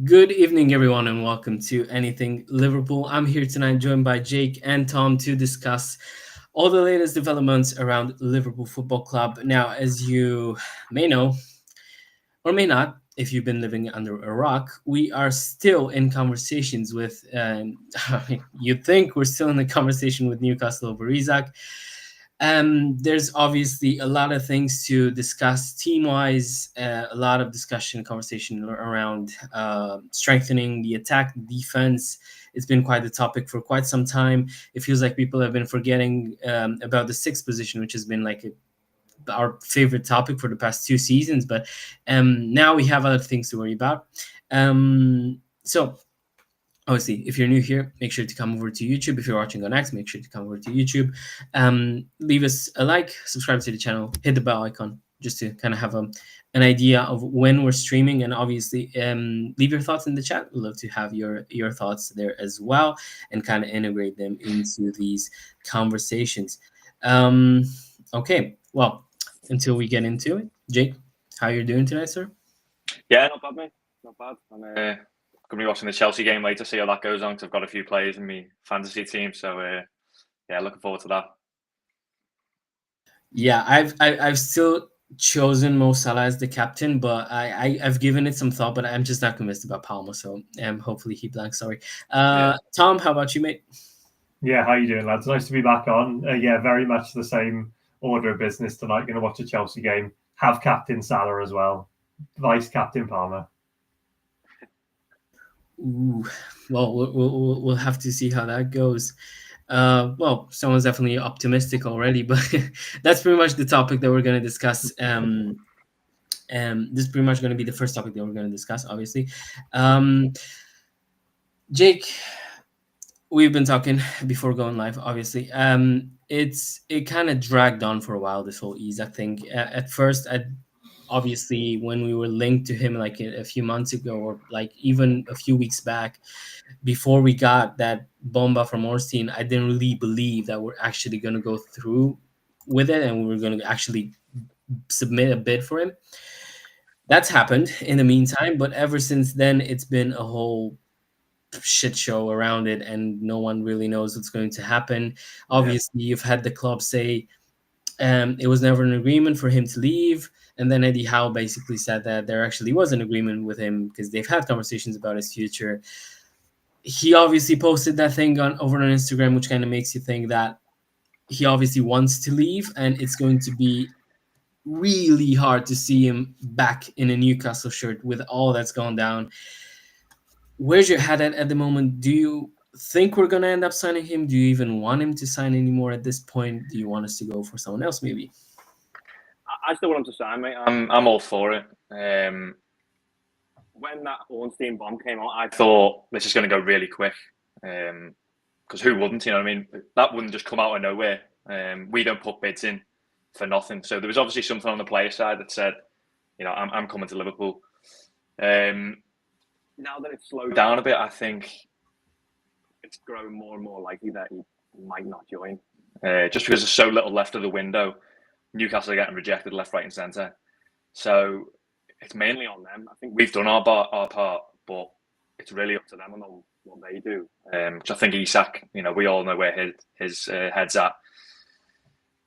Good evening, everyone, and welcome to Anything Liverpool. I'm here tonight, joined by Jake and Tom, to discuss all the latest developments around Liverpool Football Club. Now, as you may know, or may not, if you've been living under a rock, we are still in conversations with. You'd think we're still in the conversation with Newcastle over Isak. There's obviously a lot of things to discuss team wise, a lot of discussion, conversation around strengthening the attack, defense. It's been quite the topic for quite some time. It feels like people have been forgetting about the sixth position, which has been like our favorite topic for the past two seasons. But now we have other things to worry about. So obviously, if you're new here, make sure to come over to YouTube. If you're watching on X, make sure to come over to YouTube. Leave us a like, subscribe to the channel, hit the bell icon just to kind of have an idea of when we're streaming. And obviously, leave your thoughts in the chat. We'd love to have your thoughts there as well and kind of integrate them into these conversations. Okay, well, until we get into it, Jake, how you doing tonight, sir? Yeah, not bad, mate. Not bad. I'm going to be watching the Chelsea game later, see how that goes on, because I've got a few players in my fantasy team. So, yeah, looking forward to that. Yeah, I've still chosen Mo Salah as the captain, but I've given it some thought, but I'm just not convinced about Palmer. So hopefully he blanks. Sorry. Tom, how about you, mate? Yeah, how you doing, lads? Nice to be back on. Yeah, very much the same order of business tonight. Going to watch a Chelsea game. Have captain Salah as well. Vice captain Palmer. Ooh, well, we'll have to see how that goes. Well, someone's definitely optimistic already, but that's pretty much the topic that we're going to discuss. This is pretty much going to be the first topic that we're going to discuss, obviously. Jake, we've been talking before going live, obviously. It kind of dragged on for a while, this whole Isak thing. At first, obviously, when we were linked to him like a few months ago, or like even a few weeks back, before we got that bomba from Orstein, I didn't really believe that we're actually going to go through with it and we were going to actually submit a bid for him. That's happened in the meantime, but ever since then, it's been a whole shit show around it, and no one really knows what's going to happen. Obviously, you've had the club say it was never an agreement for him to leave, and then Eddie Howe basically said that there actually was an agreement with him because they've had conversations about his future. He obviously posted that thing over on Instagram, which kind of makes you think that he obviously wants to leave, and it's going to be really hard to see him back in a Newcastle shirt with all that's gone down. Where's your head at the moment? Do you think we're going to end up signing him? Do you even want him to sign anymore at this point? Do you want us to go for someone else, maybe? I still want him to sign, mate. I'm all for it. When that Ornstein bomb came out, I thought this is going to go really quick. Because who wouldn't? You know what I mean? That wouldn't just come out of nowhere. We don't put bids in for nothing. So there was obviously something on the player side that said, you know, I'm coming to Liverpool. Now that it's slowed down a bit, I think it's growing more and more likely that he might not join. Just because there's so little left of the window, Newcastle are getting rejected left, right, and centre. So it's mainly on them. I think we've done our part, but it's really up to them on what they do. Which I think Isak, you know, we all know where his head's at.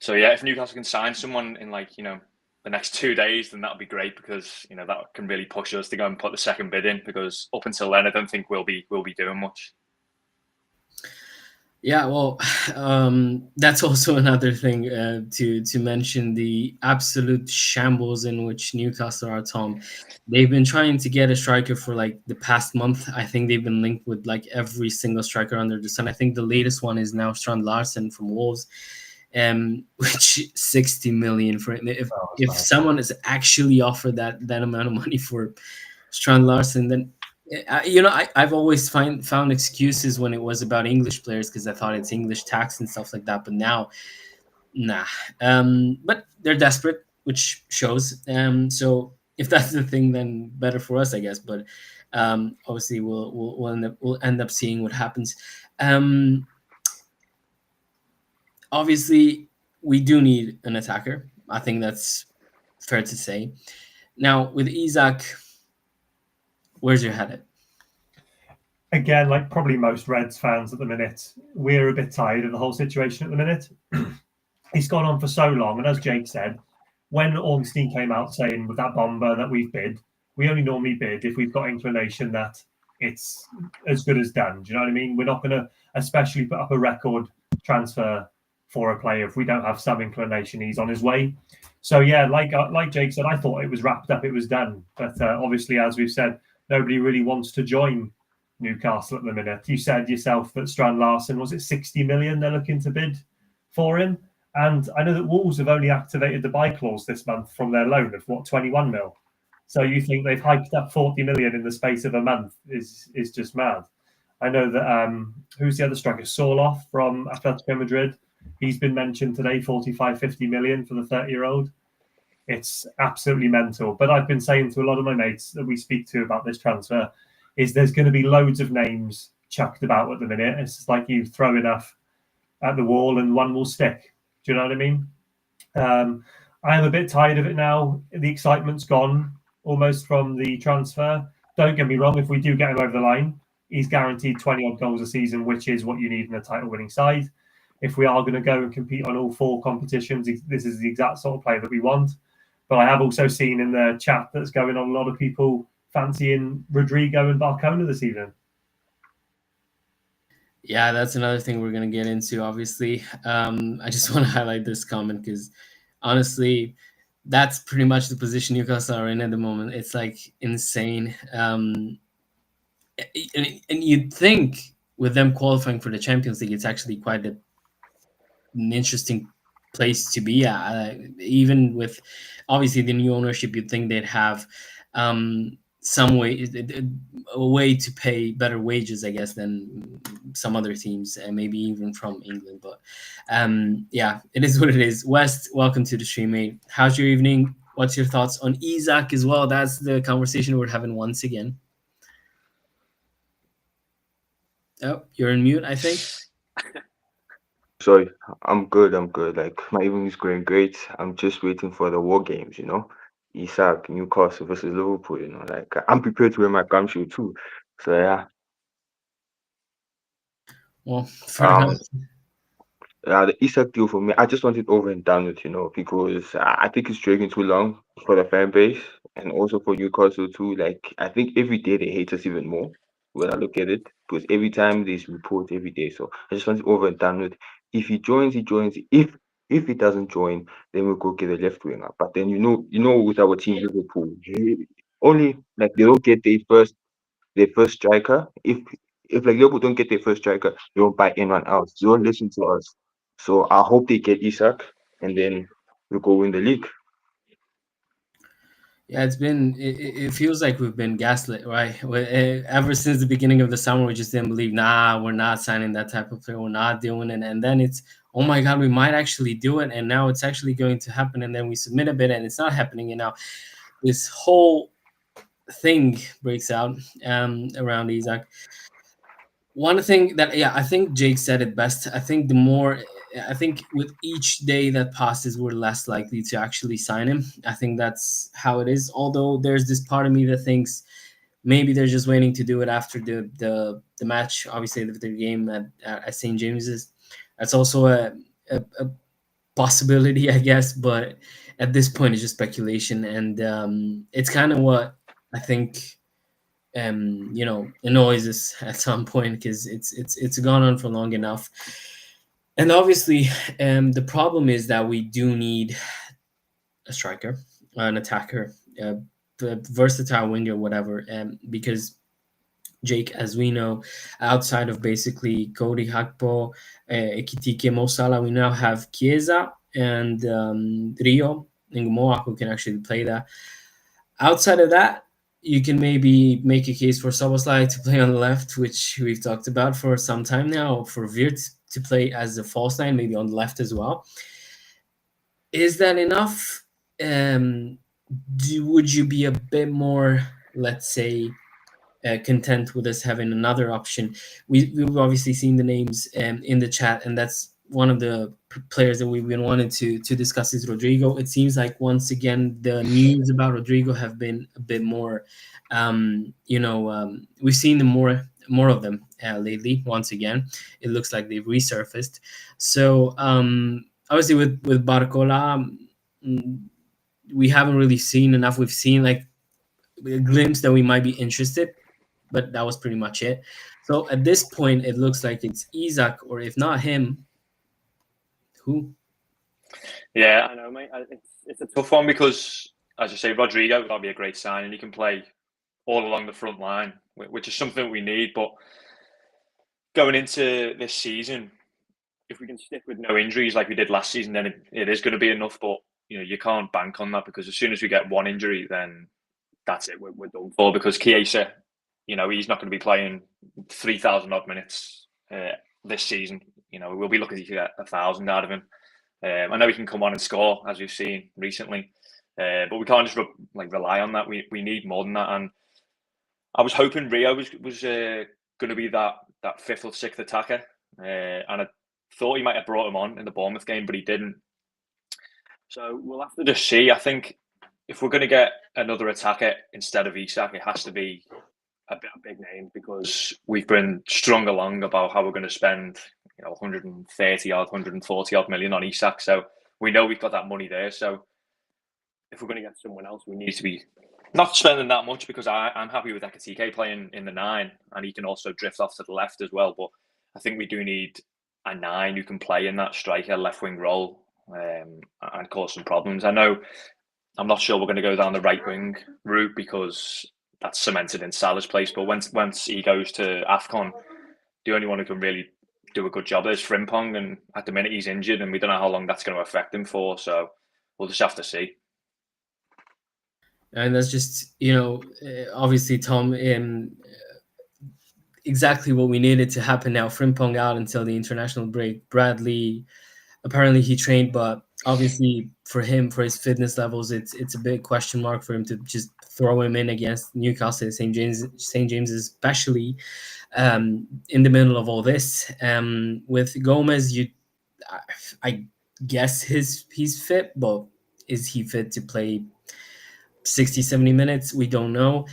So yeah, if Newcastle can sign someone in like, you know, the next 2 days, then that'll be great because, you know, that can really push us to go and put the second bid in because up until then, I don't think we'll be doing much. Yeah, well, that's also another thing to mention, the absolute shambles in which Newcastle are, Tom. They've been trying to get a striker for like the past month. I think they've been linked with like every single striker under the sun. I think the latest one is now Strand Larsen from Wolves, which 60 million for him. If someone is actually offered that amount of money for Strand Larsen, then you know, I've always found excuses when it was about English players because I thought it's English tax and stuff like that. But now, nah. But they're desperate, which shows. So if that's the thing, then better for us, I guess. But obviously, we'll end up seeing what happens. Obviously, we do need an attacker. I think that's fair to say. Now with Isak, where's your head at? again, like probably most Reds fans at the minute, we're a bit tired of the whole situation at the minute. It's gone on for so long, and as Jake said, when Ornstein came out saying with that bomber that we've bid, we only normally bid if we've got inclination that it's as good as done. Do you know what I mean? We're not going to especially put up a record transfer for a player if we don't have some inclination he's on his way. So yeah, like Jake said, I thought it was wrapped up, it was done. But obviously, as we've said, nobody really wants to join Newcastle at the minute. You said yourself that Strand Larsen, was it 60 million they're looking to bid for him? And I know that Wolves have only activated the buy clause this month from their loan of 21 mil. So you think they've hiked up 40 million in the space of a month is just mad. I know that who's the other striker? Sorloth from Atletico Madrid. He's been mentioned today, 45, 50 million for the 30-year-old. It's absolutely mental. But I've been saying to a lot of my mates that we speak to about this transfer is there's going to be loads of names chucked about at the minute. It's just like you throw enough at the wall and one will stick. Do you know what I mean? I am a bit tired of it now. The excitement's gone almost from the transfer. Don't get me wrong, if we do get him over the line, he's guaranteed 20-odd goals a season, which is what you need in a title-winning side. If we are going to go and compete on all 4 competitions, this is the exact sort of player that we want. But I have also seen in the chat that's going on a lot of people fancying Rodrygo and Barcona this evening. Yeah, that's another thing we're going to get into, obviously. I just want to highlight this comment because, honestly, that's pretty much the position Newcastle are in at the moment. It's like insane. And you'd think with them qualifying for the Champions League, it's actually quite an interesting place to be at. Even with, obviously, the new ownership, you'd think they'd have some way, a way to pay better wages, I guess, than some other teams, and maybe even from England. But yeah, it is what it is. West, welcome to the stream, mate. How's your evening? What's your thoughts on Isak as well? That's the conversation we're having once again. Oh, you're in mute, I think. Sorry, I'm good. I'm good. Like my evening is going great. I'm just waiting for the war games. Isak, Newcastle versus Liverpool. Like I'm prepared to wear my gum shoe too. So yeah. Well, fair Um. enough. The Isak deal for me, I just want it over and done with. Because I think it's dragging too long for the fan base and also for Newcastle too. Like I think every day they hate us even more when I look at it because every time there's reports every day. So I just want it over and done with. If he joins, he joins. If he doesn't join, then we'll go get a left winger. But then with our team Liverpool, only like they don't get their first striker. If like Liverpool don't get their first striker, they won't buy anyone else. They won't listen to us. So I hope they get Isak, and then we'll go win the league. Yeah, it feels like we've been gaslit, right? Ever since the beginning of the summer, we just didn't believe, nah, we're not signing that type of player. We're not doing it. And then it's, oh my God, we might actually do it. And now it's actually going to happen. And then we submit a bid and it's not happening. And now this whole thing breaks out around Isak. One thing that, yeah, I think Jake said it best. I think with each day that passes, we're less likely to actually sign him. I think that's how it is. Although there's this part of me that thinks maybe they're just waiting to do it after the match, obviously the game at St. James's. That's also a possibility, I guess. But at this point, it's just speculation, and it's kind of what I think annoys us at some point because it's gone on for long enough. And obviously, the problem is that we do need a striker, an attacker, a versatile winger, whatever, because Jake, as we know, outside of basically Cody Hakpo, Ekitike, Mo Salah, we now have Chiesa and Rio Ngumoa who can actually play that. Outside of that, you can maybe make a case for Soboslai to play on the left, which we've talked about for some time now, for Wirtz to play as a false nine, maybe on the left as well. Is that enough? Would you be a bit more, let's say, content with us having another option? We've obviously seen the names in the chat, and that's one of the players that we've been wanting to discuss is Rodrygo. It seems like once again the news about Rodrygo have been a bit more, we've seen more more of them lately. Once again, it looks like they've resurfaced. So obviously with Barcola, we haven't really seen enough. We've seen like a glimpse that we might be interested, but that was pretty much it. So at this point, it looks like it's Isak, or if not him, who? Yeah, I know, mate. It's a tough one because, as you say, Rodrygo that'll be a great sign, and he can play all along the front line, which is something we need. But going into this season, if we can stick with no injuries like we did last season, then it is going to be enough. But you can't bank on that, because as soon as we get one injury, then that's it. We're done for, because Chiesa, he's not going to be playing 3,000 odd minutes this season. We'll be lucky to get 1,000 out of him. I know he can come on and score, as we've seen recently, but we can't just rely on that. We need more than that. And I was hoping Rio was going to be that fifth or sixth attacker, and I thought he might have brought him on in the Bournemouth game, but he didn't. So we'll have to just see. I think if we're going to get another attacker instead of Isak, it has to be a big name, because we've been strung along about how we're going to spend 130 odd, 140 odd million on Isak. So we know we've got that money there. So if we're going to get someone else, we need to be not spending that much, because I'm happy with Ekatike playing in the 9, and he can also drift off to the left as well. But I think we do need a 9 who can play in that striker left wing role and cause some problems. I'm not sure we're going to go down the right wing route, because that's cemented in Salah's place. But once he goes to AFCON, the only one who can really do a good job is Frimpong, and at the minute he's injured, and we don't know how long that's going to affect him for. So we'll just have to see. And that's just obviously, Tom, exactly what we needed to happen now. Frimpong out until the international break. Bradley, apparently he trained, but obviously for him, for his fitness levels, it's a big question mark for him to just throw him in against Newcastle, St. James, especially in the middle of all this. With Gomez, I guess he's fit, but is he fit to play 60, 70 minutes? We don't know.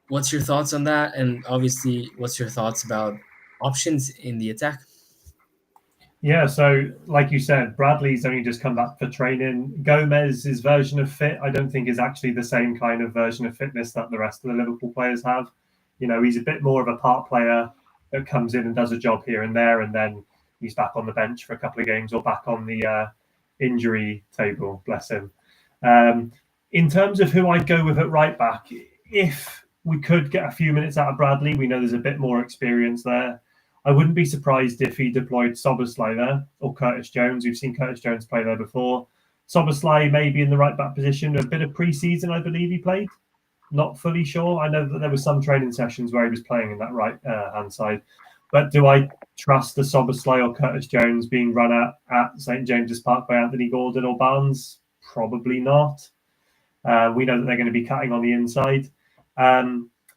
What's your thoughts on that? And obviously, what's your thoughts about options in the attack? Yeah, so like you said, Bradley's only just come back for training. Gomez's version of fit, I don't think, is actually the same kind of version of fitness that the rest of the Liverpool players have. He's a bit more of a part player that comes in and does a job here and there, and then he's back on the bench for a couple of games or back on the injury table, bless him. In terms of who I'd go with at right back, if we could get a few minutes out of Bradley, we know there's a bit more experience there. I wouldn't be surprised if he deployed Szoboszlai there, or Curtis Jones. We've seen Curtis Jones play there before. Szoboszlai may be in the right back position. A bit of pre-season, I believe he played. Not fully sure. I know that there were some training sessions where he was playing in that right hand side. But do I trust the Szoboszlai or Curtis Jones being run at St. James's Park by Anthony Gordon or Barnes? Probably not. We know that they're going to be cutting on the inside.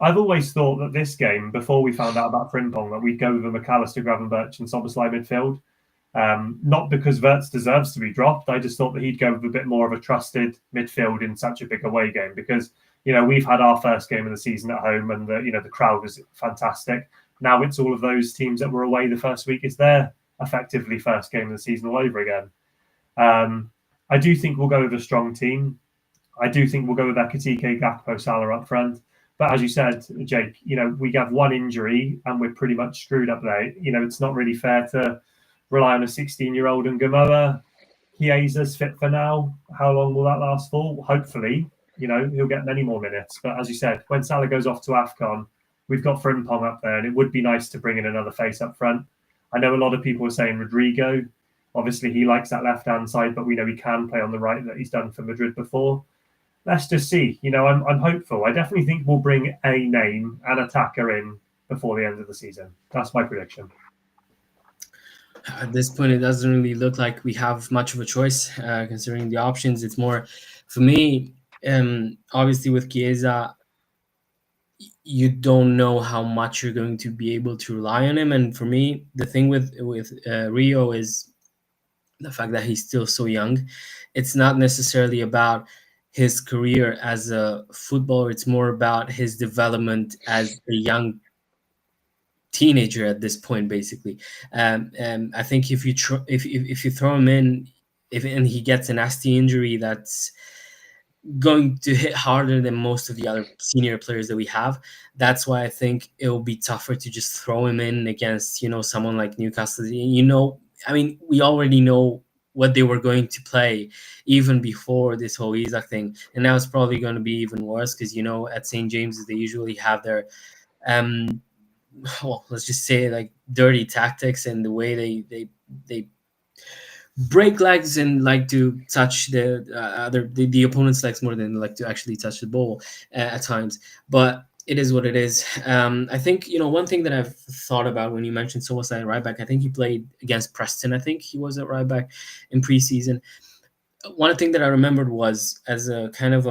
I've always thought that this game, before we found out about Frimpong, that we'd go with a McAllister, Gravenberch and Szoboszlai midfield. Not because Wirtz deserves to be dropped. I just thought that he'd go with a bit more of a trusted midfield in such a big away game, because we've had our first game of the season at home, and the crowd was fantastic. Now it's all of those teams that were away the first week. It's their effectively first game of the season all over again. I do think we'll go with a strong team. I do think we'll go with Ekatike, Gakpo, Salah up front. But as you said, Jake, we have one injury and we're pretty much screwed up there. It's not really fair to rely on a 16-year-old and Gamoa. Chiesa's fit for now. How long will that last for? Hopefully, he'll get many more minutes. But as you said, when Salah goes off to AFCON, we've got Frimpong up there, and it would be nice to bring in another face up front. I know a lot of people are saying Rodrygo. Obviously, he likes that left-hand side, but we know he can play on the right, that he's done for Madrid before. Let's just see. I'm hopeful. I definitely think we'll bring a name, an attacker in before the end of the season. That's my prediction. At this point, it doesn't really look like we have much of a choice, considering the options. It's more, for me, obviously with Chiesa, you don't know how much you're going to be able to rely on him. And for me, the thing with Rio is the fact that he's still so young. It's not necessarily about his career as a footballer. It's more about his development as a young teenager at this point, basically. I think if you if you throw him in, if and he gets a nasty injury, that's going to hit harder than most of the other senior players that we have. That's why I think it will be tougher to just throw him in against, someone like Newcastle. I mean, we already know what they were going to play even before this whole Isak thing, and now it's probably going to be even worse because at St. James's they usually have their well, let's just say like dirty tactics and the way they break legs and like to touch the opponent's legs more than like to actually touch the ball at times. But it is what it is. I think one thing that I've thought about when you mentioned Soboslai at right back, I think he played against Preston. I think he was at right back in preseason. One thing that I remembered was as a kind of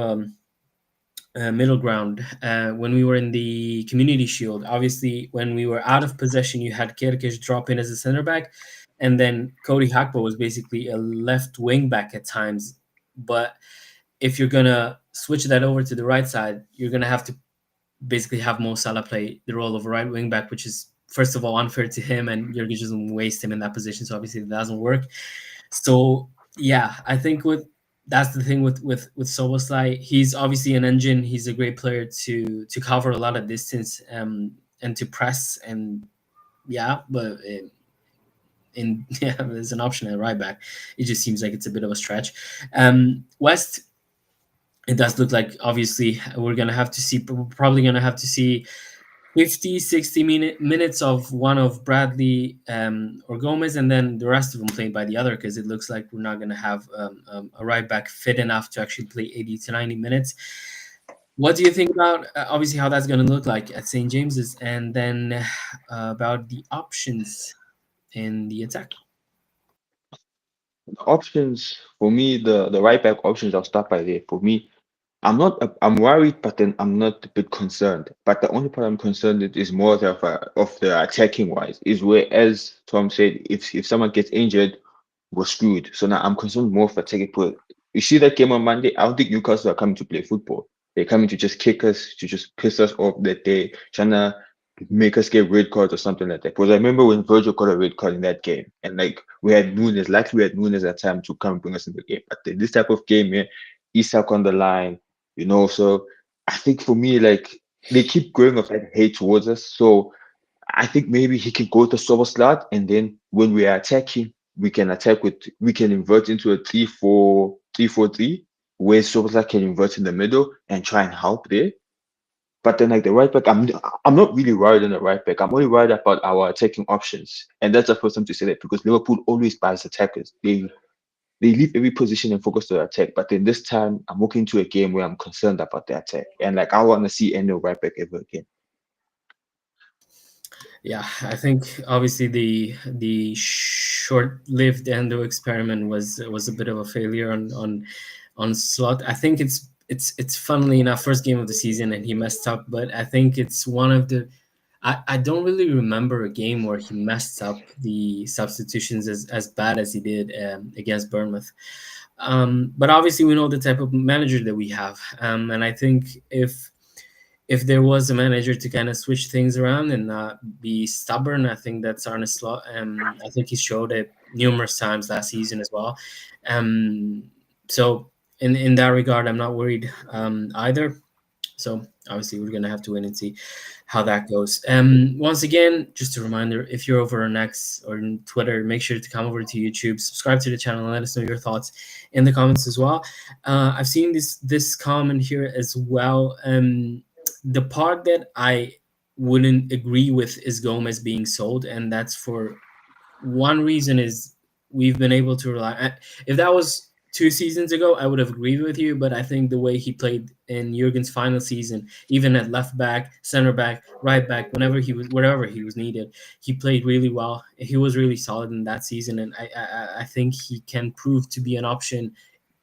middle ground when we were in the Community Shield. Obviously, when we were out of possession, you had Kerkez drop in as a center back, and then Cody Hakpo was basically a left wing back at times. But if you're gonna switch that over to the right side, you're gonna have to basically have Mo Salah play the role of a right wing back, which is first of all unfair to him, and Jurgen doesn't waste him in that position. So obviously it doesn't work. So yeah, I think that's the thing with Soboslai. He's obviously an engine. He's a great player to cover a lot of distance and to press and but there's an option at right back. It just seems like it's a bit of a stretch. West, it does look like obviously we're probably gonna have to see 50, 60 minutes of one of Bradley or Gomez, and then the rest of them played by the other, because it looks like we're not going to have a right back fit enough to actually play 80 to 90 minutes. What do you think about obviously how that's going to look like at St. James's, and then about the options in the attack? Options for me, the right back options. I'll start by there. For me, I'm worried, but then I'm not a bit concerned. But the only part I'm concerned with is more of the attacking wise. Is where, as Tom said, if someone gets injured, we're screwed. So now I'm concerned more for attacking. But you see that game on Monday, I don't think Newcastle are coming to play football. They're coming to just kick us, to just piss us off, that they trying to make us get red cards or something like that. Because I remember when Virgil got a red card in that game, and like we had Nunes at time to come bring us in the game. But this type of game, yeah, Isak on the line, so I think for me, like, they keep going of that hate towards us. So I think maybe he can go to Sober slot, and then when we are attacking, we can invert into a 3-4-3, where Sober can invert in the middle and try and help there. But then, like, the right back, I'm not really worried on the right back. I'm only worried about our attacking options, and that's the first time to say that, because Liverpool always buys attackers. They leave every position and focus to attack. But then this time, I'm walking into a game where I'm concerned about the attack, and like I want to see any right back ever again. Yeah, I think obviously the short-lived Endo experiment was a bit of a failure on Slot. I think it's funnily enough first game of the season and he messed up, but I think it's one of the I don't really remember a game where he messed up the substitutions as bad as he did against Bournemouth. But obviously we know the type of manager that we have, and I think if there was a manager to kind of switch things around and not be stubborn, I think that's Arne Slot. I think he showed it numerous times last season as well. So in that regard, I'm not worried either. So obviously we're going to have to wait and see how that goes. Once again, just a reminder, if you're over on X or on Twitter, make sure to come over to YouTube, subscribe to the channel, and let us know your thoughts in the comments as well. I've seen this comment here as well. The part that I wouldn't agree with is Gomez being sold, and that's for one reason is we've been able to rely. If that was 2 seasons ago, I would have agreed with you, but I think the way he played in Jurgen's final season, even at left back, center back, right back, wherever he was needed, he played really well. He was really solid in that season, and I think he can prove to be an option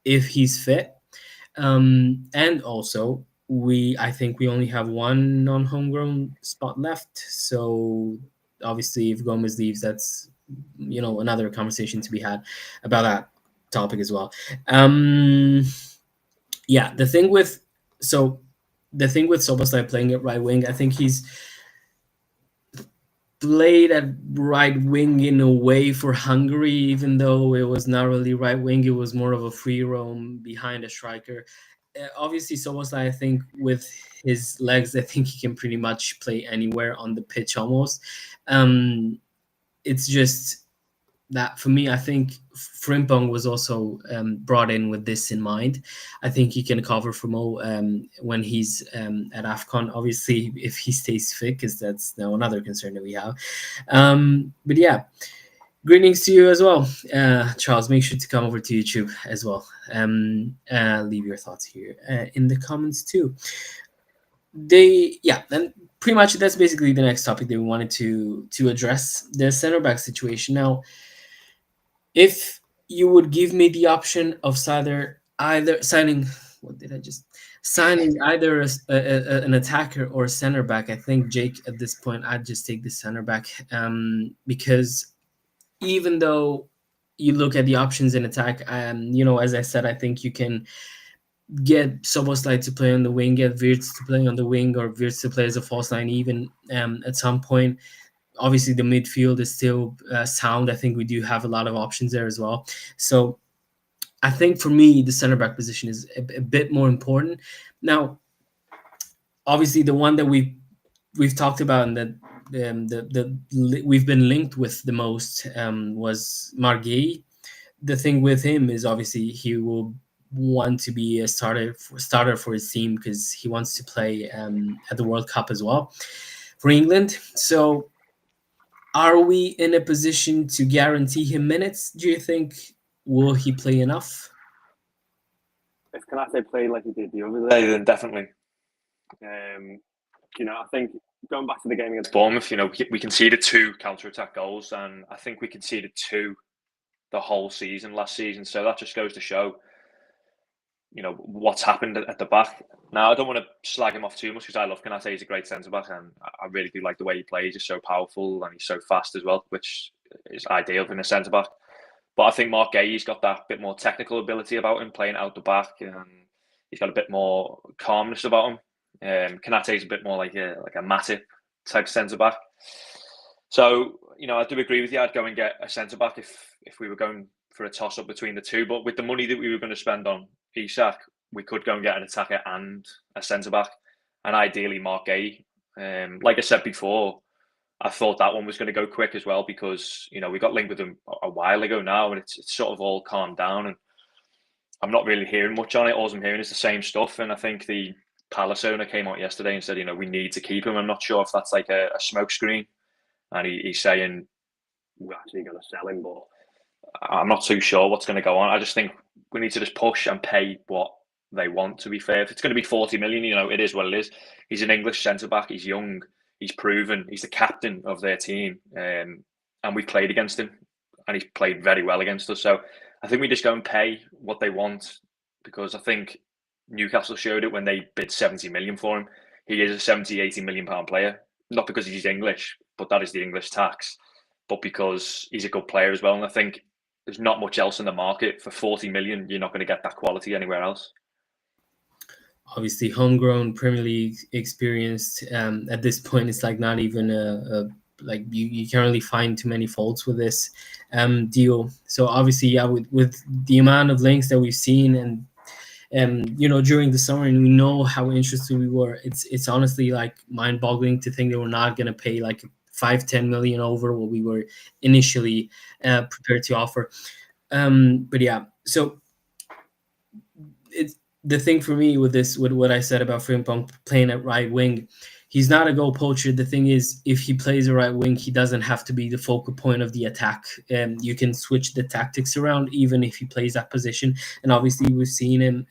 if he's fit. And also, I think we only have one non-homegrown spot left. So obviously, if Gomez leaves, that's another conversation to be had about that topic as well. The thing with Szoboszlai playing at right wing, I think he's played at right wing in a way for Hungary, even though it was not really right wing. It was more of a free roam behind a striker. Obviously, Szoboszlai, I think with his legs, I think he can pretty much play anywhere on the pitch almost. It's just that for me, I think Frimpong was also brought in with this in mind. I think he can cover for Mo when he's at AFCON. Obviously, if he stays fit, because that's now another concern that we have. But yeah, greetings to you as well, Charles. Make sure to come over to YouTube as well. Leave your thoughts here in the comments too. And pretty much that's basically the next topic that we wanted to address, the center back situation. Now, if you would give me the option of either signing either an attacker or a center back, I think, Jake, at this point I'd just take the center back, because even though you look at the options in attack, as I said, I think you can get Szoboszlai to play on the wing, get Wirtz to play on the wing, or Wirtz to play as a false line even at some point. Obviously, the midfield is still sound. I think we do have a lot of options there as well. So I think for me, the center back position is a bit more important. Now, obviously, the one that we've talked about and that we've been linked with the most was Marguerite. The thing with him is obviously he will want to be a starter for his team because he wants to play at the World Cup as well for England. So are we in a position to guarantee him minutes? Do you think? Will he play enough? If Konate played like he did the other day, then definitely. I think going back to the game against Bournemouth, we conceded 2 counter-attack goals, and I think we conceded 2 the whole season last season. So that just goes to show, what's happened at the back. Now, I don't want to slag him off too much because I love Konate. He's a great centre-back, and I really do like the way he plays. He's so powerful and he's so fast as well, which is ideal in a centre-back. But I think Mark Gay's got that bit more technical ability about him, playing out the back, and he's got a bit more calmness about him. Konate's a bit more like a Matip type centre-back. So, I do agree with you. I'd go and get a centre-back if we were going for a toss-up between the two. But with the money that we were going to spend on Isak, we could go and get an attacker and a centre-back, and ideally Mark Gay. Like I said before, I thought that one was going to go quick as well because, we got linked with him a while ago now, and it's sort of all calmed down, and I'm not really hearing much on it. All I'm hearing is the same stuff, and I think the Palace owner came out yesterday and said, we need to keep him. I'm not sure if that's like a smokescreen, and he's saying we're actually going to sell him, but I'm not too sure what's going to go on. I just think we need to just push and pay what they want, to be fair. If it's going to be 40 million, it is what it is. He's an English centre-back. He's young. He's proven. He's the captain of their team. And we played against him. And he's played very well against us. So I think we just go and pay what they want, because I think Newcastle showed it when they bid 70 million for him. He is a 70, 80 million pound player. Not because he's English, but that is the English tax. But because he's a good player as well. And I think there's not much else in the market. For 40 million, you're not going to get that quality anywhere else. Obviously, homegrown, Premier League experienced. At this point, it's like not even you can't really find too many faults with this deal. So obviously, yeah, with the amount of links that we've seen and during the summer, and we know how interested we were. It's honestly like mind-boggling to think that we're not going to pay like 5-10 million over what we were initially prepared to offer. But yeah, so it's the thing for me with this, with what I said about Frimpong playing at right wing. He's not a goal poacher. The thing is, if he plays a right wing, he doesn't have to be the focal point of the attack. You can switch the tactics around even if he plays that position. And obviously, we've seen him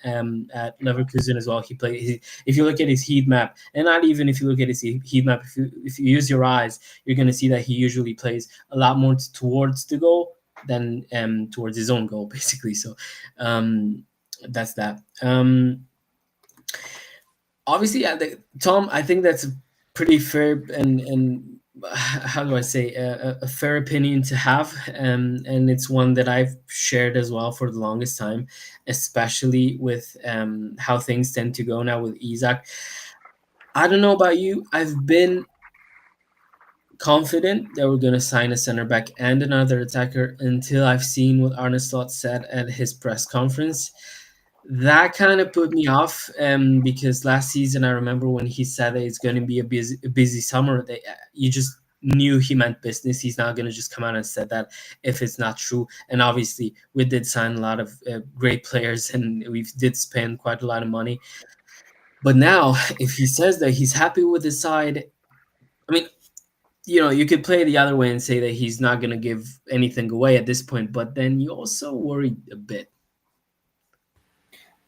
at Leverkusen as well. If you look at his heat map, and not even if you look at his heat map, if you use your eyes, you're going to see that he usually plays a lot more towards the goal than towards his own goal, basically. So that's that. Obviously, Tom, I think that's a pretty fair and how do I say a fair opinion to have, and it's one that I've shared as well for the longest time, especially with how things tend to go now with Isak. I don't know about you. I've been confident that we're going to sign a center back and another attacker until I've seen what Arne Slot said at his press conference. That kind of put me off because last season I remember when he said that it's going to be a busy summer. You just knew he meant business. He's not going to just come out and said that if it's not true. And obviously, we did sign a lot of great players, and we did spend quite a lot of money. But now, if he says that he's happy with his side, I mean, you could play the other way and say that he's not going to give anything away at this point, but then you also worry a bit.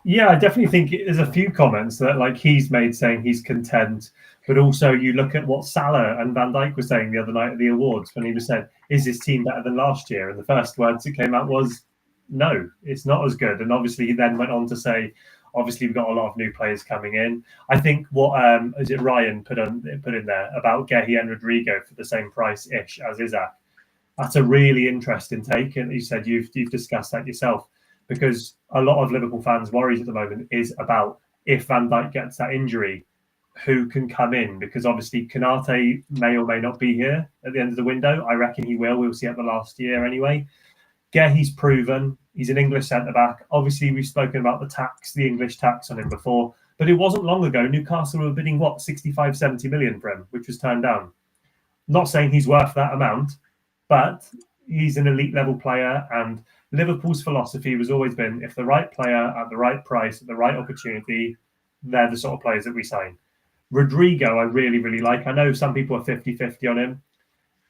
Yeah, I definitely think there's a few comments that like he's made saying he's content, but also you look at what Salah and Van Dijk were saying the other night at the awards when he was saying, "Is this team better than last year?" And the first words that came out was, "No, it's not as good." And obviously he then went on to say, "Obviously we've got a lot of new players coming in." I think what is it Ryan put in there about Gehi and Rodrygo for the same price ish as Isak. That's a really interesting take, and you said you've discussed that yourself. Because a lot of Liverpool fans' worries at the moment is about if Van Dijk gets that injury, who can come in? Because obviously Konate may or may not be here at the end of the window. I reckon he will. We'll see at the last year anyway. Gehi's proven. He's an English centre-back. Obviously, we've spoken about the English tax on him before. But it wasn't long ago. Newcastle were bidding, 65, 70 million for him, which was turned down. Not saying he's worth that amount, but he's an elite level player, and Liverpool's philosophy has always been if the right player at the right price, at the right opportunity, they're the sort of players that we sign. Rodrygo, I really, really like. I know some people are 50-50 on him.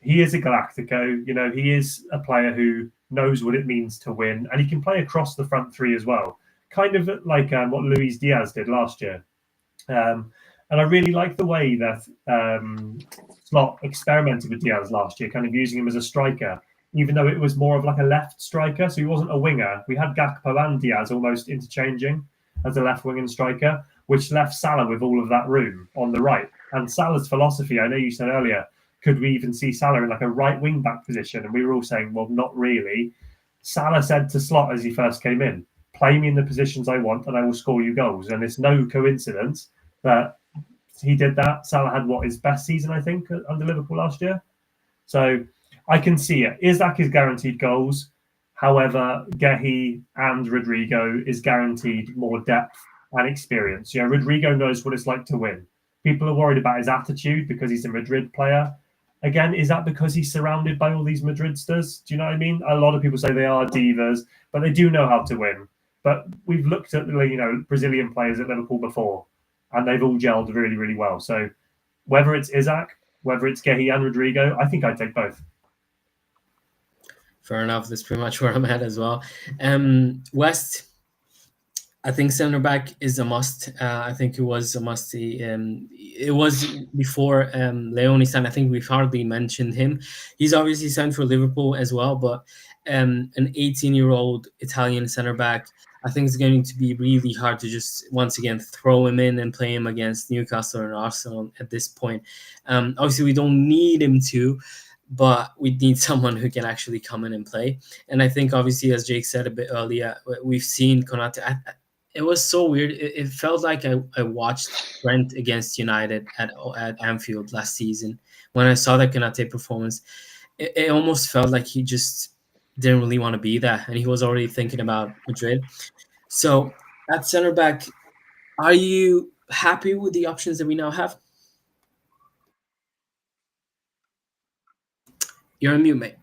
He is a Galactico. He is a player who knows what it means to win, and he can play across the front three as well. Kind of like what Luis Diaz did last year. And I really like the way that Slot experimented with Diaz last year, kind of using him as a striker, even though it was more of like a left striker. So he wasn't a winger. We had Gakpo and Diaz almost interchanging as a left wing and striker, which left Salah with all of that room on the right. And Salah's philosophy, I know you said earlier, could we even see Salah in like a right wing back position? And we were all saying, well, not really. Salah said to Slot as he first came in, play me in the positions I want and I will score you goals. And it's no coincidence that he did that. Salah had his best season, I think, under Liverpool last year. So I can see it. Isak is guaranteed goals. However, Gehi and Rodrygo is guaranteed more depth and experience. Rodrygo knows what it's like to win. People are worried about his attitude because he's a Madrid player. Again, is that because he's surrounded by all these Madridsters? Do you know what I mean? A lot of people say they are divas, but they do know how to win. But we've looked at Brazilian players at Liverpool before, and they've all gelled really, really well. So whether it's Isak, whether it's Gehi and Rodrygo, I think I'd take both. Fair enough. That's pretty much where I'm at as well. West, I think center back is a must. I think it was a must. It was before Leone signed. I think we've hardly mentioned him. He's obviously signed for Liverpool as well, but an 18-year-old Italian center back, I think it's going to be really hard to just once again throw him in and play him against Newcastle and Arsenal at this point. Obviously, we don't need him to, but we need someone who can actually come in and play. And I think, obviously, as Jake said a bit earlier, we've seen Konate. It was so weird. It felt like I watched Brent against United at Anfield last season. When I saw that Konate performance, it almost felt like he just didn't really want to be there, and he was already thinking about Madrid. So at center back, are you happy with the options that we now have? You're on mute, mate.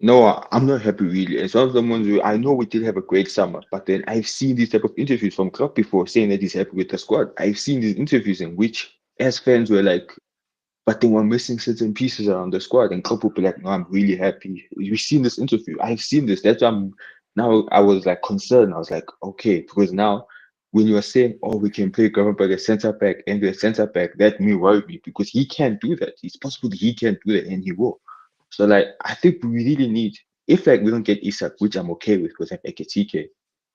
No, I'm not happy really. It's one of the ones where I know we did have a great summer, but then I've seen these type of interviews from Klopp before saying that he's happy with the squad. I've seen these interviews in which, as fans, were like, but they were missing certain pieces around the squad, and Klopp would be like, "No, I'm really happy." We've seen this interview. I've seen this. That's why now I was like concerned. I was like, okay, because now when you are saying, "Oh, we can play Gravenberch as centre back and the centre back," that may worry me because he can't do that. It's possible that he can't do that, and he will. So like, I think we really need, if like we don't get Isak, which I'm okay with because I like TK,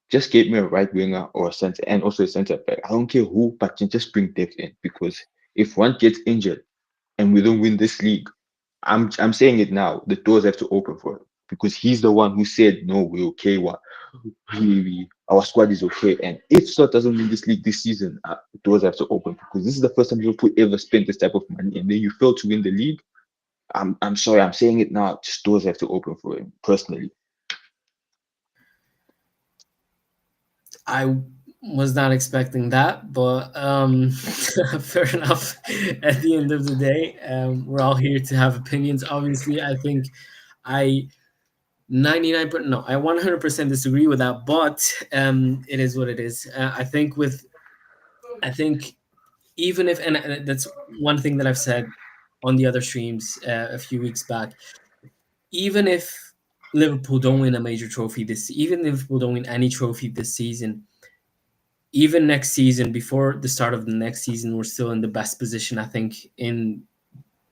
just get me a right winger or a centre and also a centre back. I don't care who, but just bring depth in because if one gets injured and we don't win this league, I'm saying it now, the doors have to open for it. because he's the one who said, no, we're okay. Our squad is okay. And if Slot doesn't win this league this season, doors have to open, because this is the first time Liverpool ever spent this type of money, and then you fail to win the league. I'm sorry, I'm saying it now. Just doors have to open for him personally. I was not expecting that, but fair enough. At the end of the day, we're all here to have opinions. Obviously, I think I 99, no, I 100% disagree with that, but it is what it is. I think even if, and that's one thing that I've said on the other streams a few weeks back, even if Liverpool don't win a major trophy even if Liverpool don't win any trophy this season, even next season, before the start of the next season, we're still in the best position, I think, in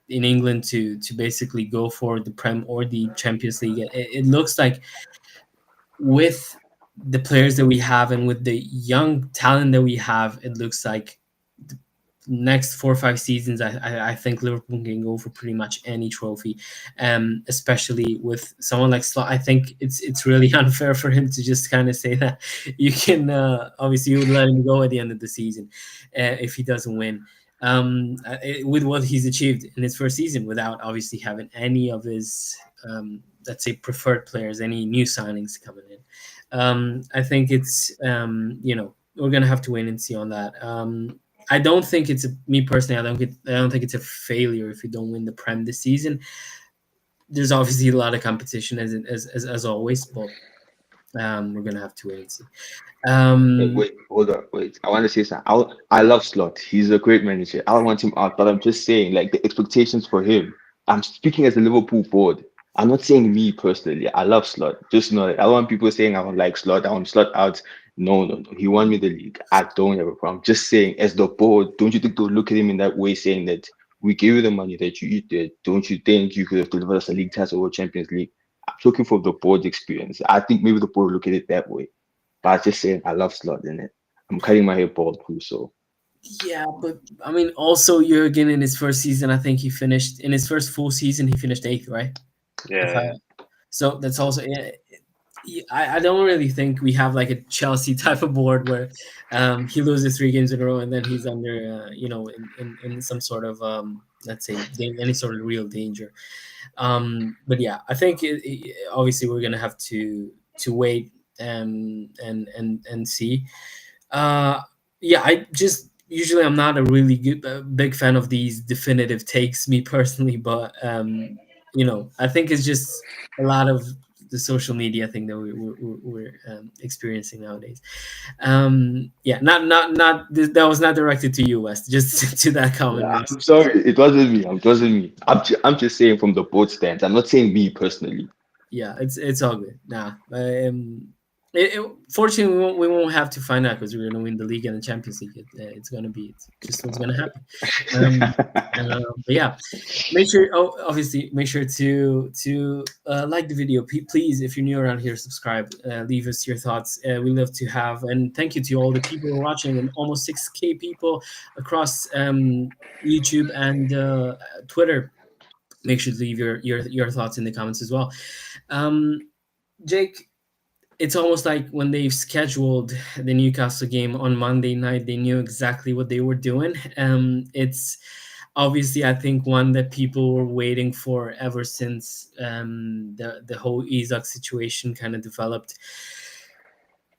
England to basically go for the Prem or the Champions League. It looks like with the players that we have and with the young talent that we have, it looks like the next 4 or 5 seasons, I think Liverpool can go for pretty much any trophy, especially with someone like Slot. I think it's really unfair for him to just kind of say that you can obviously you would let him go at the end of the season if he doesn't win. With what he's achieved in his first season, without obviously having any of his let's say preferred players, any new signings coming in. I think it's we're gonna have to wait and see on that. I don't think me personally. I don't think it's a failure if you don't win the Prem this season. There's obviously a lot of competition as always, but we're gonna have to wait and see. Wait, hold on, wait. I want to say something. I love Slot. He's a great manager. I don't want him out, but I'm just saying, like, the expectations for him. I'm speaking as a Liverpool board. I'm not saying me personally. I love Slot. Just know that. I don't want people saying I don't like Slot. I want Slot out. No. He won me the league. I don't have a problem. Just saying, as the board, don't you think they'll look at him in that way, saying that we gave you the money that you did? Don't you think you could have delivered us a league title or Champions League? I'm looking for the board experience. I think maybe the board will look at it that way. But I was just saying, I love Slot in it. I'm cutting my hair bald too, so. Yeah, but I mean, also Jurgen in his first season, I think he finished in his first full season. He finished 8th, right? Yeah. So that's also. I don't really think we have like a Chelsea type of board where he loses 3 games in a row and then he's under in some sort of let's say any sort of real danger. But yeah, I think obviously we're gonna have to wait and see. Yeah, I just usually I'm not a really big fan of these definitive takes, me personally, but I think it's just a lot of the social media thing that we're experiencing nowadays. Yeah, not that was not directed to you, West, just to that comment. Yeah, I'm sorry, it wasn't me. I'm just saying from the board stance. I'm not saying me personally. Yeah, it's all good. Nah, fortunately, we won't have to find out because we're going to win the league and the Champions League. It's just what's going to happen. But yeah, obviously, make sure to like the video. Please, if you're new around here, subscribe. Leave us your thoughts. We love to have, and thank you to all the people who are watching, and almost 6K people across YouTube and Twitter. Make sure to leave your thoughts in the comments as well. Jake, it's almost like when they've scheduled the Newcastle game on Monday night, they knew exactly what they were doing. It's obviously, I think, one that people were waiting for ever since the whole Isak situation kind of developed.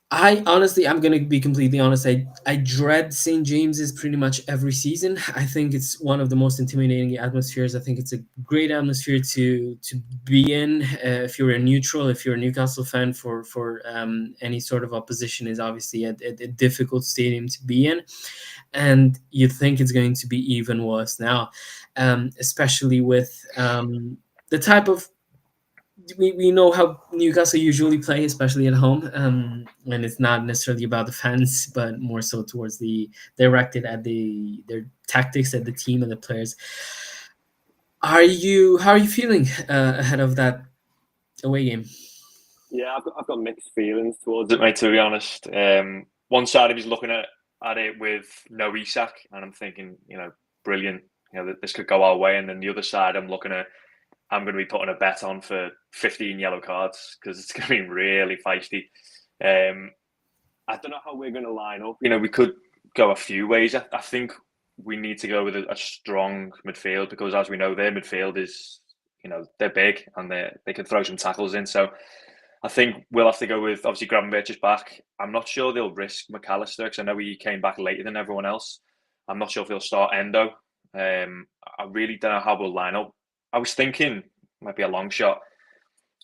I'm going to be completely honest. I dread St. James's pretty much every season. I think it's one of the most intimidating atmospheres. I think it's a great atmosphere to be in. If you're a neutral, if you're a Newcastle fan, for any sort of opposition is obviously a difficult stadium to be in. And you think it's going to be even worse now, especially with the type of we know how Newcastle usually play, especially at home, and it's not necessarily about the fans, but more so towards directed at their tactics, at the team and the players. How are you feeling ahead of that away game? Yeah, I've got mixed feelings towards it, mate. To be honest, one side of me's looking at it with no Isak, and I'm thinking, brilliant. This could go our way, and then the other side, I'm looking at I'm going to be putting a bet on for 15 yellow cards because it's going to be really feisty. I don't know how we're going to line up. We could go a few ways. I think we need to go with a strong midfield because, as we know, their midfield is, they're big and they can throw some tackles in. So I think we'll have to go with, obviously, Gravenberch is back. I'm not sure they'll risk McAllister because I know he came back later than everyone else. I'm not sure if he'll start Endo. I really don't know how we'll line up. I was thinking, might be a long shot.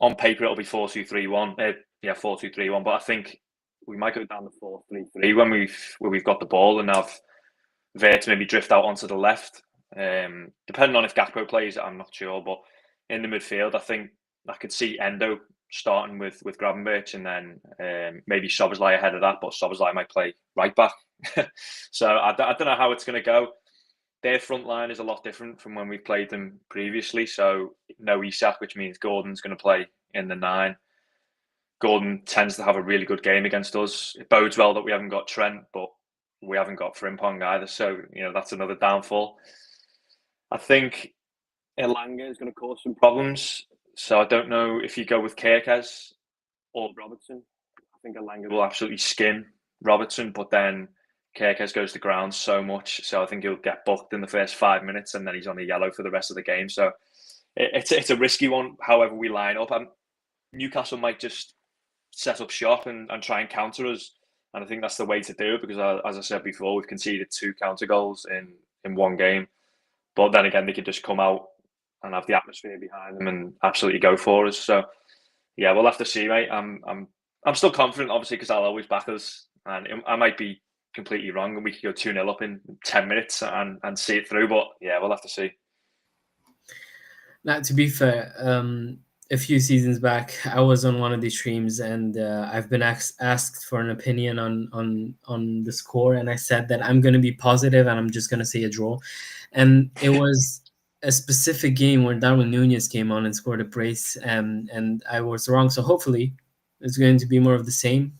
On paper, it'll be 4-2-3-1. 4-2-3-1. But I think we might go down to 4-3-3 when we've got the ball and have Wirtz maybe drift out onto the left. Depending on if Gakpo plays, I'm not sure. But in the midfield, I think I could see Endo starting with Gravenberch and then maybe Szoboszlai ahead of that. But Szoboszlai might play right back. So I don't know how it's going to go. Their front line is a lot different from when we've played them previously. So no Isak, which means Gordon's going to play in the 9. Gordon tends to have a really good game against us. It bodes well that we haven't got Trent, but we haven't got Frimpong either. So, that's another downfall. I think Elanga is going to cause some problems. So I don't know if you go with Kerkez or Robertson. I think Elanga will absolutely skin Robertson, but then Kerkez goes to ground so much. So I think he'll get booked in the first 5 minutes and then he's on a yellow for the rest of the game. So it's a risky one, however we line up. Newcastle might just set up shop and try and counter us. And I think that's the way to do it because, as I said before, we've conceded 2 counter goals in one game. But then again, they could just come out and have the atmosphere behind them and absolutely go for us. So, yeah, we'll have to see, mate. I'm still confident, obviously, because I'll always back us. And I might be completely wrong and we could go 2-0 up in 10 minutes and see it through. But, yeah, we'll have to see. Now, to be fair, a few seasons back, I was on one of these streams and I've been asked for an opinion on the score, and I said that I'm going to be positive and I'm just going to say a draw. And it was a specific game where Darwin Núñez came on and scored a brace, and I was wrong. So hopefully it's going to be more of the same.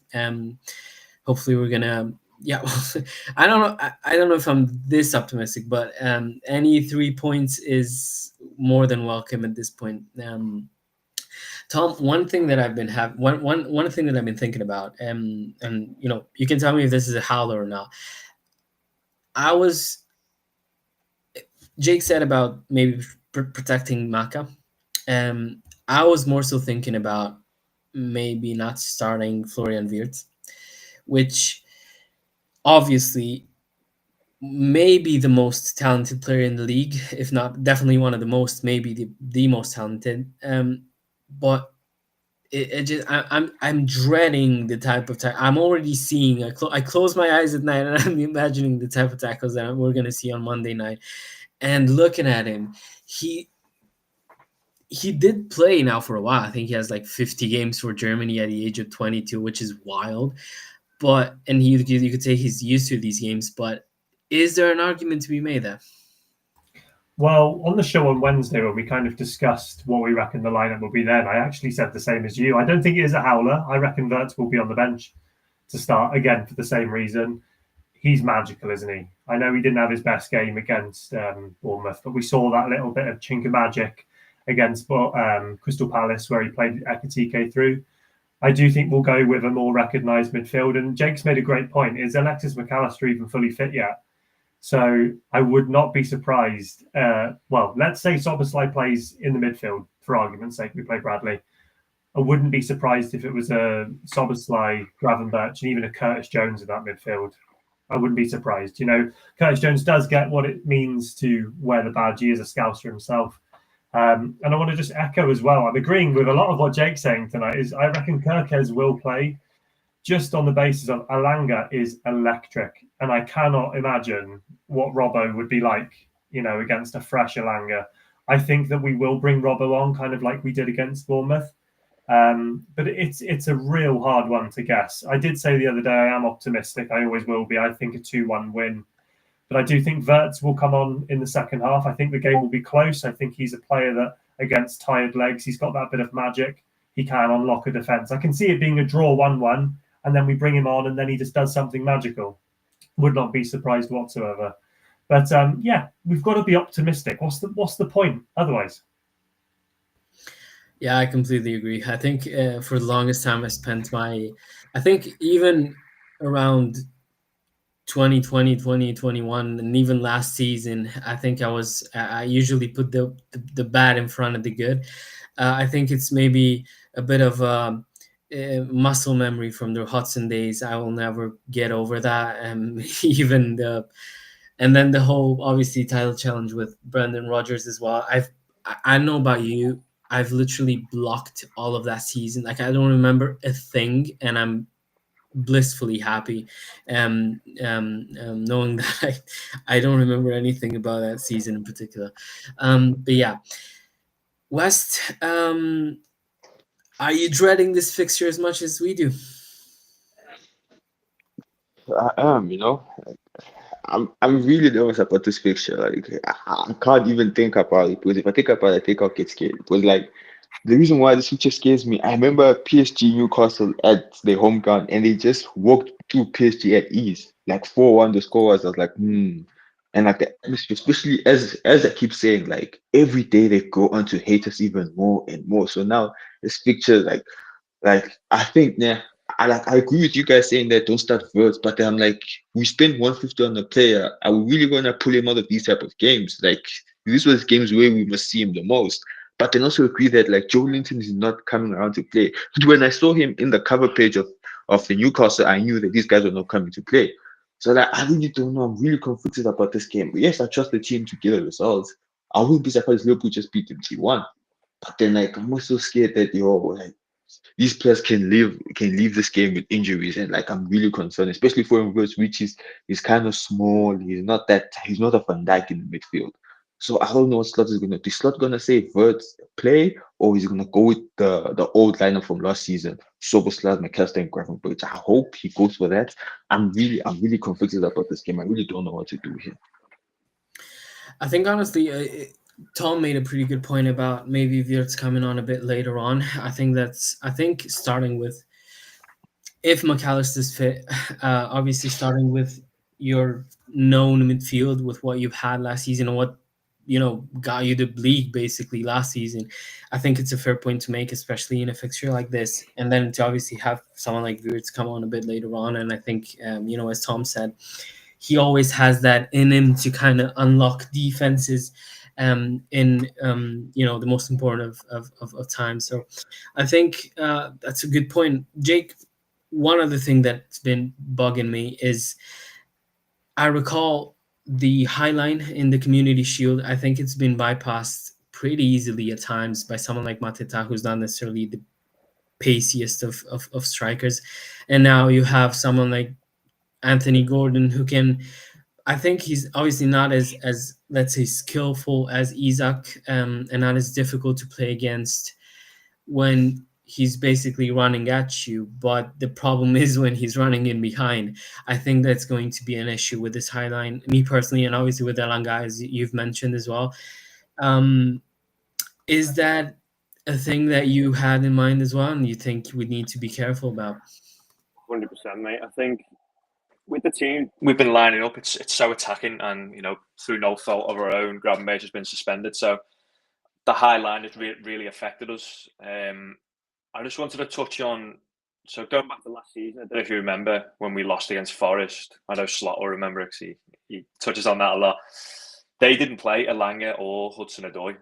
Hopefully we're going to, I don't know if I'm this optimistic, but any 3 points is more than welcome at this point. Tom, one thing that I've been one thing that I've been thinking about, and you can tell me if this is a howler or not. Jake said about maybe protecting Maka. I was more so thinking about maybe not starting Florian Wirtz, which obviously may be the most talented player in the league, if not definitely one of the most, maybe the most talented. But I'm dreading the type of I'm already seeing. I close my eyes at night and I'm imagining the type of tackles that we're going to see on Monday night. And looking at him, he did play now for a while. I think he has like 50 games for Germany at the age of 22, which is wild. And you could say he's used to these games. But is there an argument to be made there? Well, on the show on Wednesday, when we kind of discussed what we reckon the lineup will be then, I actually said the same as you. I don't think it is a howler. I reckon Wirtz will be on the bench to start, again, for the same reason. He's magical, isn't he? I know he didn't have his best game against Bournemouth, but we saw that little bit of chink of magic against Crystal Palace where he played Ekitike through. I do think we'll go with a more recognised midfield. And Jake's made a great point. Is Alexis McAllister even fully fit yet? So I would not be surprised. Let's say Szoboszlai plays in the midfield, for argument's sake. We play Bradley. I wouldn't be surprised if it was a Szoboszlai, Gravenberch, and even a Curtis Jones in that midfield. I wouldn't be surprised. Curtis Jones does get what it means to wear the badge. He is a Scouser himself. And I want to just echo as well. I'm agreeing with a lot of what Jake's saying tonight. I reckon Kerkez will play just on the basis of Elanga is electric. And I cannot imagine what Robbo would be like, against a fresh Elanga. I think that we will bring Robbo on kind of like we did against Bournemouth. But it's a real hard one to guess. I did say the other day I am optimistic. I always will be. I think a 2-1 win. But I do think Wirtz will come on in the second half. I think the game will be close. I think he's a player that, against tired legs, he's got that bit of magic. He can unlock a defence. I can see it being a draw 1-1, and then we bring him on, and then he just does something magical. Would not be surprised whatsoever. But we've got to be optimistic. What's the point otherwise? Yeah, I completely agree. I think for the longest time I think even around 2020, 2021, and even last season, I think I usually put the bad in front of the good. I think it's maybe a bit of muscle memory from the Hudson days. I will never get over that. Even and then the whole obviously title challenge with Brendan Rodgers as well. I don't know about you. I've literally blocked all of that season. Like I don't remember a thing, and I'm blissfully happy, knowing that I don't remember anything about that season in particular. But yeah, West, are you dreading this fixture as much as we do? I am, you know. I'm really nervous about this fixture. Like I can't even think about it because if I think about it, I think I'll get scared. Because like the reason why this fixture scares me, I remember PSG Newcastle at their home ground and they just walked through PSG at ease. Like 4-1 the score was. I was like, hmm. And like the atmosphere, especially as I keep saying, like every day they go on to hate us even more and more. So now this fixture, like I think, yeah, I agree with you guys saying that don't start first, but I'm like, we spend 150 on the player. Are we really gonna pull him out of these type of games? Like this was games where we must see him the most. But then also agree that like Joe Linton is not coming around to play. When I saw him in the cover page of the Newcastle, I knew that these guys were not coming to play. So like I really don't know. I'm really conflicted about this game. But yes, I trust the team to get a result. I wouldn't be surprised if Liverpool just beat them 3-1. But then like I'm also scared that like these players can leave this game with injuries, and like I'm really concerned, especially for him, which is kind of small. He's not a Van Dijk in the midfield. So I don't know what Slot is gonna do. Slot gonna say Verts play, or is he gonna go with the old lineup from last season? Soboslai, McAllister, and Gravenberch. I hope he goes for that. I'm really conflicted about this game. I really don't know what to do here. I think honestly, Tom made a pretty good point about maybe Wirtz coming on a bit later on. I think starting with if McAllister's fit, obviously starting with your known midfield with what you've had last season and what got you the league basically last season. I think it's a fair point to make, especially in a fixture like this. And then to obviously have someone like Wirtz come on a bit later on, and I think as Tom said, he always has that in him to kind of unlock defenses in the most important of times. So I think that's a good point, Jake. One other thing that's been bugging me is I recall the High Line in the Community Shield. I think it's been bypassed pretty easily at times by someone like Mateta, who's not necessarily the paciest of strikers. And now you have someone like Anthony Gordon who can. I think he's obviously not as let's say skillful as Isak, and not as difficult to play against when he's basically running at you. But the problem is when he's running in behind. I think that's going to be an issue with this high line. Me personally, and obviously with Elanga, as you've mentioned as well. Um, is that a thing that you had in mind as well, and you think we need to be careful about? 100%, mate. I think with the team we've been lining up, it's so attacking, and through no fault of our own, Gravenberch has been suspended, so the high line has really affected us. I just wanted to touch on, so going back to last season, I don't know if you remember when we lost against Forest. I know Slot will remember because he touches on that a lot. They didn't play Elanga or Hudson-Odoi,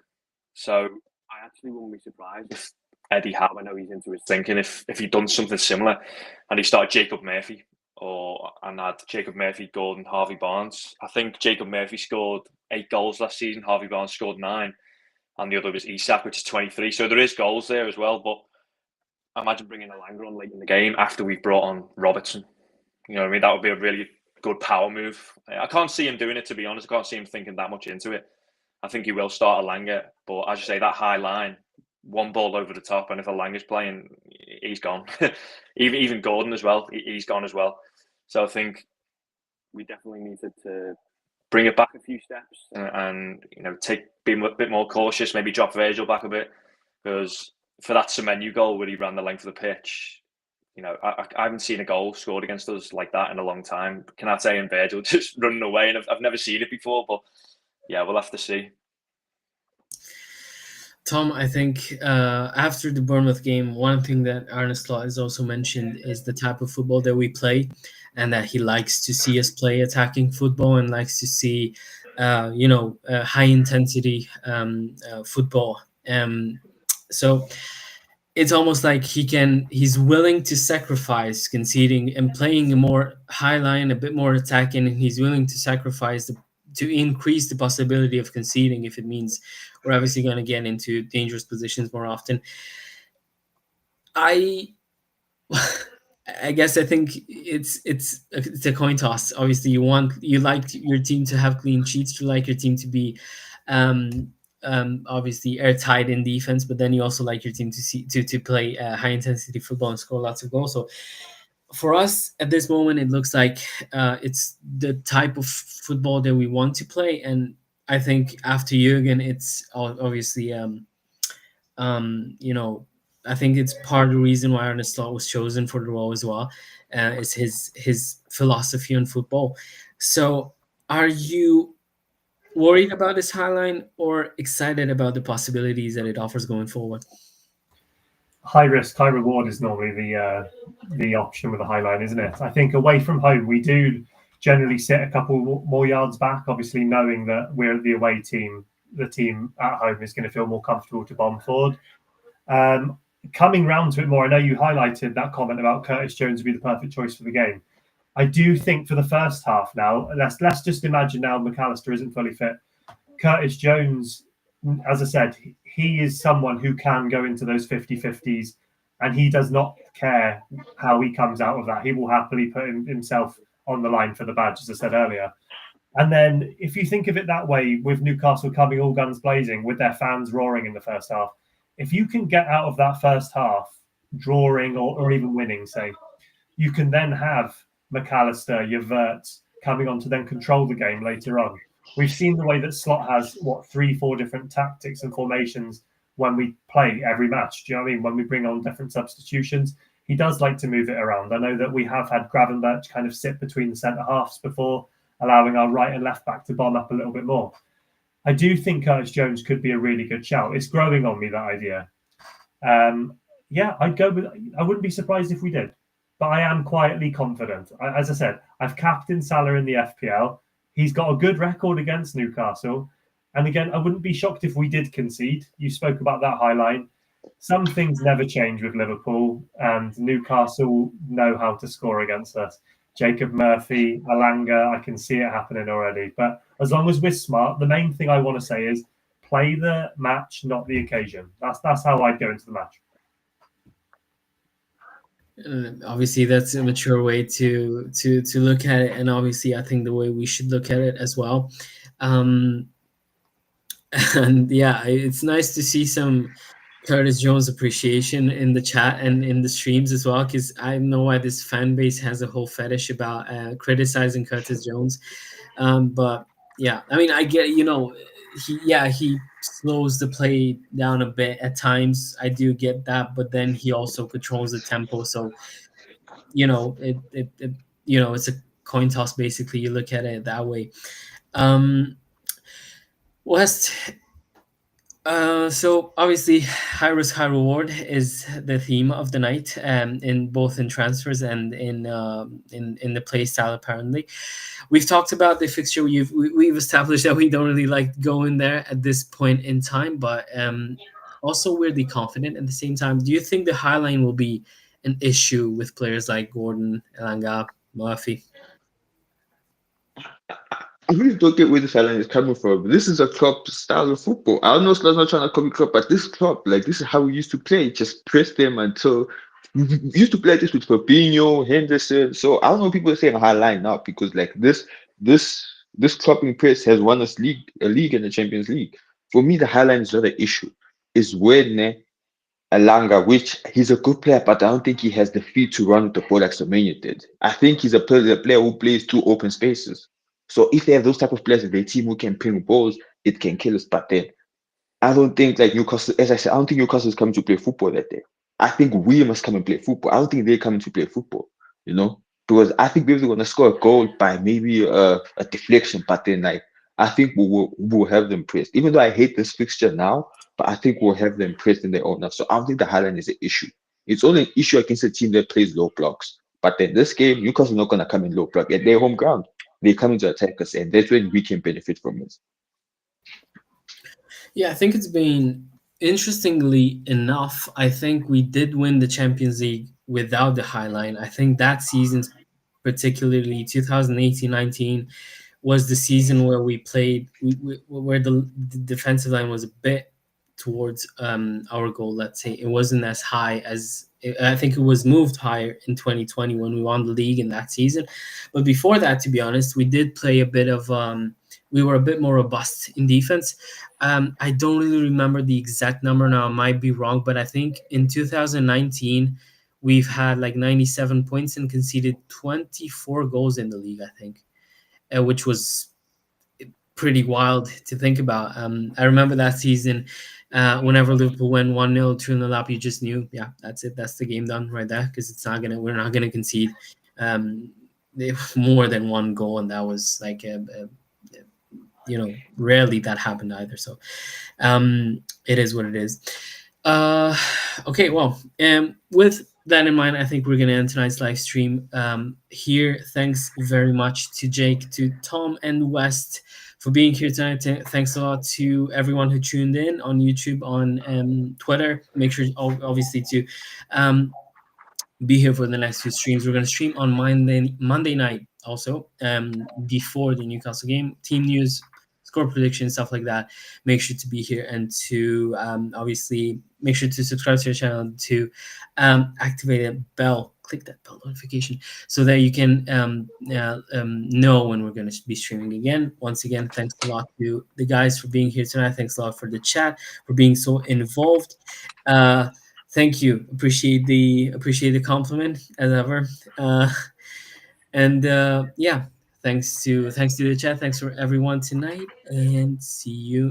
so I actually wouldn't be surprised if Eddie Howe, I know he's into his thinking, if he'd done something similar and he started Jacob Murphy and had Jacob Murphy, Gordon, Harvey Barnes. I think Jacob Murphy scored 8 goals last season, Harvey Barnes scored 9, and the other was Isak, which is 23. So there is goals there as well, but imagine bringing Elanga on late in the game after we've brought on Robertson. You know what I mean? That would be a really good power move. I can't see him doing it, to be honest. I can't see him thinking that much into it. I think he will start Elanga, but as you say, that high line, one ball over the top, and if Elanga's playing, he's gone. even Gordon as well, he's gone as well. So I think we definitely needed to bring it back a few steps and be a bit more cautious, maybe drop Virgil back a bit, because for that Semenyo goal where he ran the length of the pitch, I haven't seen a goal scored against us like that in a long time. Kanate and Virgil just running away, and I've never seen it before, but yeah, we'll have to see. Tom, I think after the Bournemouth game, one thing that Arne Slot has also mentioned is the type of football that we play, and that he likes to see us play attacking football and likes to see, high intensity football. So it's almost like he's willing to sacrifice conceding and playing a more high line, a bit more attacking, and he's willing to sacrifice to increase the possibility of conceding if it means we're obviously going to get into dangerous positions more often. I I guess I think it's a coin toss. Obviously, you like your team to have clean sheets. You like your team to be, um, obviously airtight in defense, but then you also like your team to play high intensity football and score lots of goals. So for us at this moment, it looks like it's the type of football that we want to play, and I think after Jurgen, it's obviously you know, I think it's part of the reason why Arne Slot was chosen for the role as well. Is his philosophy on football. So, are you worried about this highline or excited about the possibilities that it offers going forward? High risk, high reward is normally the option with a high line, isn't it? I think away from home, we do generally sit a couple more yards back, obviously knowing that we're the away team. The team at home is going to feel more comfortable to bomb forward. Coming round to it more, I know you highlighted that comment about Curtis Jones would be the perfect choice for the game. I do think for the first half now, let's just imagine now McAllister isn't fully fit. Curtis Jones, as I said, he is someone who can go into those 50-50s, and he does not care how he comes out of that. He will happily put himself on the line for the badge, as I said earlier. And then if you think of it that way, with Newcastle coming all guns blazing, with their fans roaring in the first half, if you can get out of that first half drawing or even winning, say, you can then have McAllister, your Verts coming on to then control the game later on. We've seen the way that Slot has, 3-4 different tactics and formations when we play every match. Do you know what I mean? When we bring on different substitutions, he does like to move it around. I know that we have had Gravenberch kind of sit between the centre halves before, allowing our right and left back to bomb up a little bit more. I do think Curtis Jones could be a really good shout. It's growing on me, that idea. Yeah, I'd go with. I wouldn't be surprised if we did, but I am quietly confident. As I said, I've captained Salah in the FPL. He's got a good record against Newcastle, and again, I wouldn't be shocked if we did concede. You spoke about that high line. Some things never change with Liverpool, and Newcastle know how to score against us. Jacob Murphy, Alanga, I can see it happening already. But as long as we're smart, the main thing I want to say is play the match, not the occasion. That's how I'd go into the match. Obviously, that's a mature way to look at it, and obviously, I think the way we should look at it as well. And yeah, it's nice to see some Curtis Jones appreciation in the chat and in the streams as well, because I know why this fan base has a whole fetish about criticizing Curtis Jones. But yeah, I mean, I get, he slows the play down a bit at times. I do get that, but then he also controls the tempo. So, it's a coin toss basically. You look at it that way. West. So obviously, high risk, high reward is the theme of the night, in both in transfers and in the play style. Apparently, we've talked about the fixture. We've established that we don't really like going there at this point in time, but also weirdly confident at the same time. Do you think the high line will be an issue with players like Gordon, Elanga, Murphy? I really don't get where this island is coming from. This is a club style of football. I don't know Slot's not trying to copy club, but this club, like this is how we used to play. Just press them until we used to play this with Fabinho, Henderson. So I don't know people are saying high line now because like this club in press has won us a league in the Champions League. For me, the high line is not an issue. It's when Alanga, which he's a good player, but I don't think he has the feet to run with the ball like Semenyo did. I think he's a player who plays two open spaces. So if they have those type of players in their team who can ping balls, it can kill us. But then I don't think like Newcastle, as I said, I don't think Newcastle is coming to play football that day. I think we must come and play football. I don't think they're coming to play football, because I think we're going to score a goal by maybe a deflection, but then like I think we'll have them pressed. Even though I hate this fixture now, but I think we'll have them pressed in their own now. So I don't think the highline is an issue. It's only an issue against a team that plays low blocks. But then this game, Newcastle not gonna come in low block at their home ground. They come to attack us, and that's when we can benefit from it. Yeah, I think it's been interestingly enough. I think we did win the Champions League without the High Line. I think that season, particularly 2018-19, was the season where we played, where the defensive line was a bit towards our goal. Let's say it wasn't as high as I think it was moved higher in 2020 when we won the league in that season. But before that, to be honest, we did play a bit of. We were a bit more robust in defense. I don't really remember the exact number now. I might be wrong, but I think in 2019 we've had like 97 points and conceded 24 goals in the league. I think, which was pretty wild to think about. I remember that season, whenever Liverpool went 1-0, 2-0 up, you just knew, yeah, that's it. That's the game done right there, because we're not gonna concede more than one goal, and that was like rarely that happened either. So it is what it is. Okay, well, with that in mind, I think we're going to end tonight's live stream here. Thanks very much to Jake, to Tom, and West for being here tonight. Thanks a lot to everyone who tuned in on YouTube, on Twitter. Make sure, obviously, to be here for the next few streams. We're going to stream on Monday night also, before the Newcastle game. Team news, score prediction, stuff like that. Make sure to be here, and to obviously make sure to subscribe to our channel, to activate a bell, click that bell notification, so that you can know when we're going to be streaming again. Once again, thanks a lot to the guys for being here tonight. Thanks a lot for the chat, for being so involved. Thank you. Appreciate the compliment as ever. And yeah, thanks to the chat. Thanks for everyone tonight, and see you